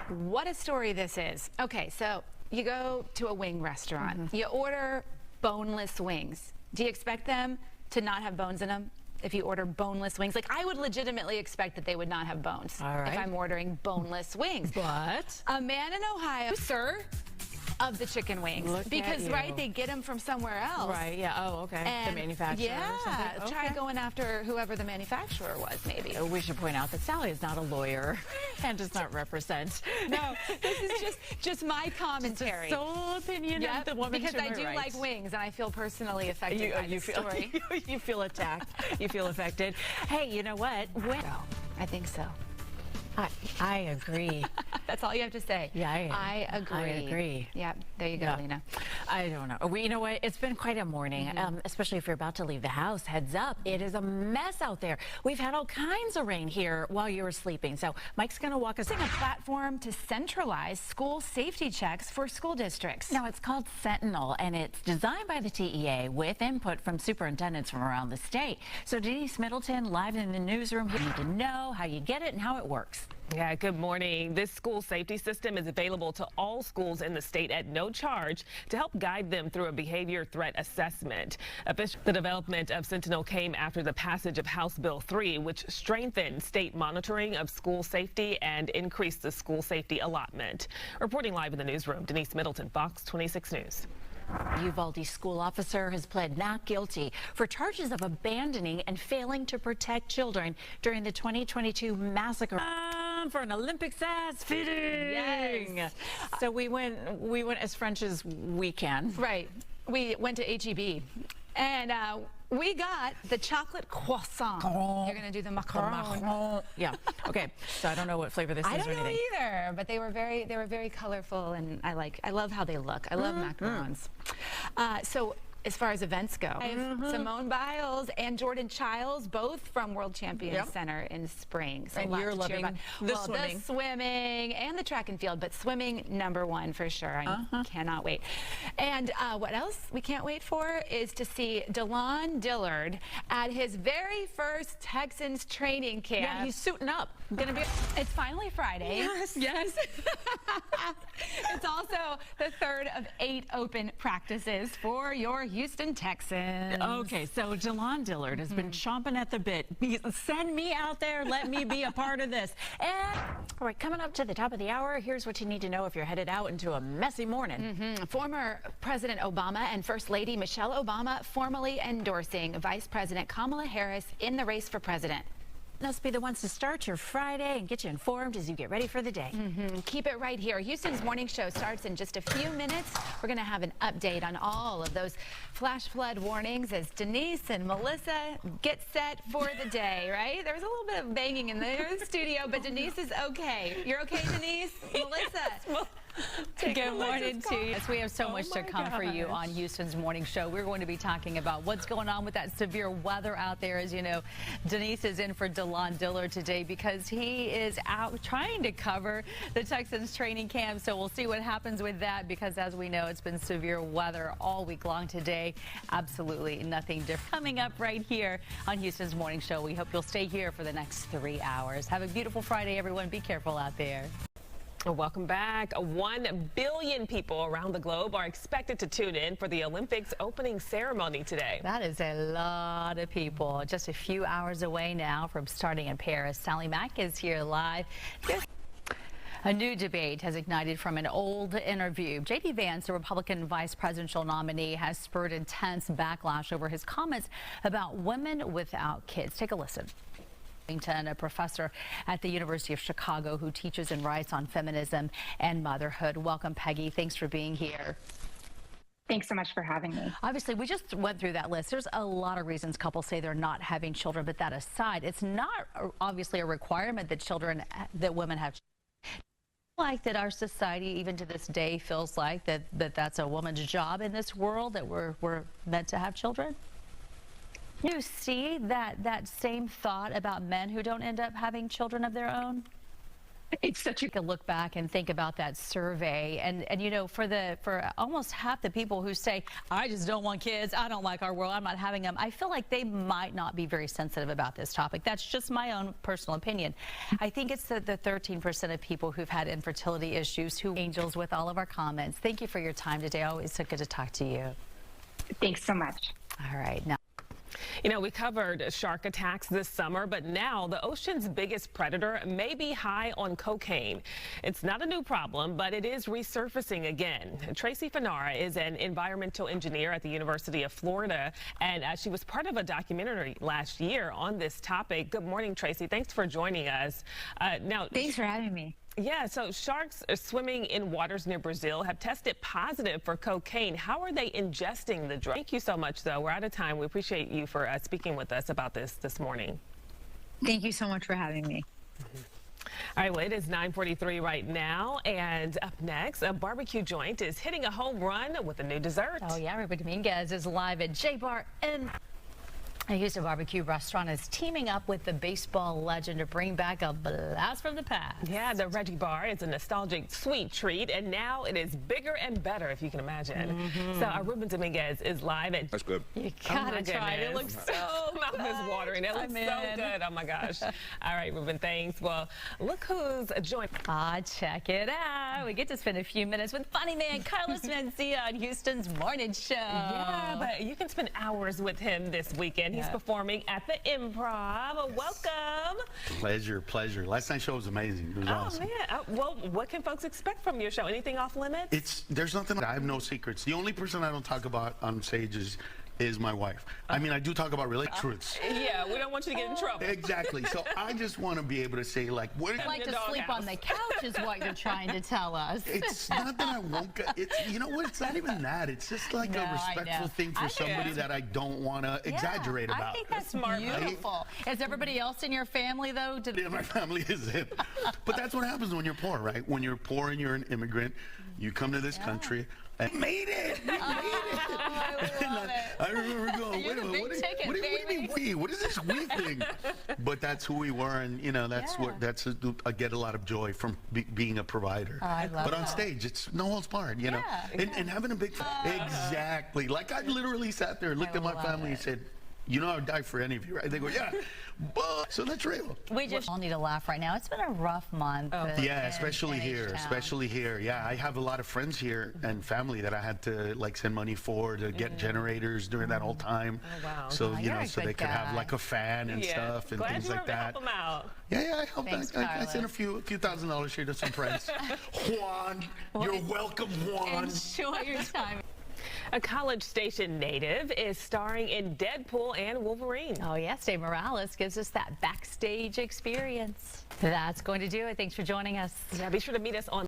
What a story this is. Okay, so you go to a wing restaurant. You order boneless wings. Do you expect them to not have bones in them? If you order boneless wings, like I would legitimately expect that they would not have bones if I'm ordering boneless wings. But a man in Ohio, sir, of the chicken wings, because they get them from somewhere else. Right, yeah. Oh, okay. And the manufacturer. Yeah, or something? Try going after whoever the manufacturer was, maybe. We should point out that Sally is not a lawyer and does not represent. No, this is just my commentary. Just the sole opinion of the woman because to my I do right. like wings, and I feel personally affected by this story. You feel attacked. You feel affected. Hey, you know what? I think so. I agree. That's all you have to say. Yeah, I agree. I agree. Yeah, there you go, Lina. I don't know. You know what? It's been quite a morning, especially if you're about to leave the house. Heads up, it is a mess out there. We've had all kinds of rain here while you were sleeping. So Mike's going to walk us through a platform to centralize school safety checks for school districts. Now, it's called Sentinel, and it's designed by the TEA with input from superintendents from around the state. So Denise Middleton, live in the newsroom. You need to know how you get it and how it works. Yeah, good morning. This school safety system is available to all schools in the state at no charge to help guide them through a behavior threat assessment. The development of Sentinel came after the passage of House Bill 3, which strengthened state monitoring of school safety and increased the school safety allotment. Reporting live in the newsroom, Denise Middleton, Fox 26 News. Uvalde school officer has pled not guilty for charges of abandoning and failing to protect children during the 2022 massacre. For an Olympic-sized fitting. Yes. So we went as French as we can. Right. We went to HEB, and we got the chocolate croissant. You're going to do the macaron. Yeah. Okay. So I don't know what flavor this is or anything. I don't know either, but they were very colorful, and I love how they look. I love macarons. So as far as events go, Simone Biles and Jordan Childs, both from World Champions Center in spring. So and you're loving the swimming. The swimming and the track and field, but swimming #1 for sure. I cannot wait. And what else we can't wait for is to see DeLon Dillard at his very first Texans training camp. Yeah, he's suiting up. It's finally Friday. Yes. It's also the 3rd of 8 open practices for your Houston Texans. Okay, so DeLon Dillard has been chomping at the bit. Send me out there. Let me be a part of this. And all right, coming up to the top of the hour, here's what you need to know if you're headed out into a messy morning. Former President Obama and First Lady Michelle Obama formally endorsing Vice President Kamala Harris in the race for president. Let's be the ones to start your Friday and get you informed as you get ready for the day. Keep it right here. Houston's morning show starts in just a few minutes. We're going to have an update on all of those flash flood warnings as Denise and Melissa get set for the day, right? There was a little bit of banging in the studio, but Denise is okay. You're okay, Denise? Melissa? Good morning to you. Yes, we have so much to come for you on Houston's morning show. We're going to be talking about what's going on with that severe weather out there. As you know, Denise is in for DeLon Dillard today because he is out trying to cover the Texans training camp. So we'll see what happens with that because, as we know, it's been severe weather all week long today. Absolutely nothing different. Coming up right here on Houston's morning show. We hope you'll stay here for the next 3 hours. Have a beautiful Friday, everyone. Be careful out there. Welcome back. 1 billion people around the globe are expected to tune in for the Olympics opening ceremony today. That is a lot of people. Just a few hours away now from starting in Paris. Sally Mack is here live. A new debate has ignited from an old interview. J.D. Vance, the Republican vice presidential nominee, has spurred intense backlash over his comments about women without kids. Take a listen. A professor at the University of Chicago who teaches and writes on feminism and motherhood. Welcome, Peggy. Thanks for being here. Thanks so much for having me. Obviously, we just went through that list. There's a lot of reasons couples say they're not having children, but that aside, it's not obviously a requirement that women have children. Like that our society, even to this day, feels like that's a woman's job in this world, that we're meant to have children? You see that same thought about men who don't end up having children of their own? It's such a Take a look back and think about that survey, and you know, for almost half the people who say, I just don't want kids, I don't like our world, I'm not having them, I feel like they might not be very sensitive about this topic. That's just my own personal opinion. I think it's the 13% of people who've had infertility issues who angels with all of our comments. Thank you for your time today. Always so good to talk to you. Thanks so much. All right, now. You know, we covered shark attacks this summer, but now the ocean's biggest predator may be high on cocaine. It's not a new problem, but it is resurfacing again. Tracy Fanara is an environmental engineer at the University of Florida, and she was part of a documentary last year on this topic. Good morning, Tracy. Thanks for joining us. Thanks for having me. Yeah, so sharks swimming in waters near Brazil have tested positive for cocaine. How are they ingesting the drug? Thank you so much, though. We're out of time. We appreciate you for speaking with us about this morning. Thank you so much for having me. All right, well, it is 9:43 right now, and up next, a barbecue joint is hitting a home run with a new dessert. Oh yeah, Ruben Dominguez is live at J Bar in a Houston barbecue restaurant is teaming up with the baseball legend to bring back a blast from the past. Yeah, the Reggie Bar is a nostalgic sweet treat, and now it is bigger and better, if you can imagine. So Ruben Dominguez is live at... That's good. You gotta try it. It looks so mouth is watering. It looks so good. Oh my gosh. All right, Ruben, thanks. Well, look who's joined. Check it out. We get to spend a few minutes with funny man Carlos Mencia on Houston's morning show. Yeah, but you can spend hours with him this weekend. He's performing at the Improv. Welcome. Pleasure, pleasure. Last night's show was amazing. It was awesome. Man. Well, what can folks expect from your show? Anything off limits? There's nothing. I have no secrets. The only person I don't talk about on stage is my wife. I mean, I do talk about related truths. Yeah, we don't want you to get in trouble. Exactly. So I just want to be able to say, like, what? I'd like to sleep on the couch is what you're trying to tell us. It's not that I won't. You know what? It's not even that. It's just like a respectful thing for somebody that I don't want to exaggerate about. I think that's smart. Beautiful. Is everybody else in your family, though? Yeah, my family is it. But that's what happens when you're poor, right? When you're poor and you're an immigrant, you come to this country. I made it! We made it! I remember going, wait a minute, what do you mean we? What is this we thing? But that's who we were, and you know, I get a lot of joy from being a provider. I love but on stage, it's no holds barred, you know, and having a big exactly. Like I literally sat there, looked at my family, and said, you know, I would die for any of you, right? They go, yeah, but so that's real. We just all need to laugh right now. It's been a rough month. Yeah, especially here. Especially here. Yeah, I have a lot of friends here and family that I had to like send money for to get generators during that whole time. Oh, wow. So you know, so they could have like a fan and stuff and things like that. Help them out. Yeah, I helped. I sent a few $1,000 here to some friends. Juan, you're welcome, Juan. Enjoy your time. A College Station native is starring in Deadpool and Wolverine. Oh, yes, Dave Morales gives us that backstage experience. That's going to do it. Thanks for joining us. Yeah, be sure to meet us on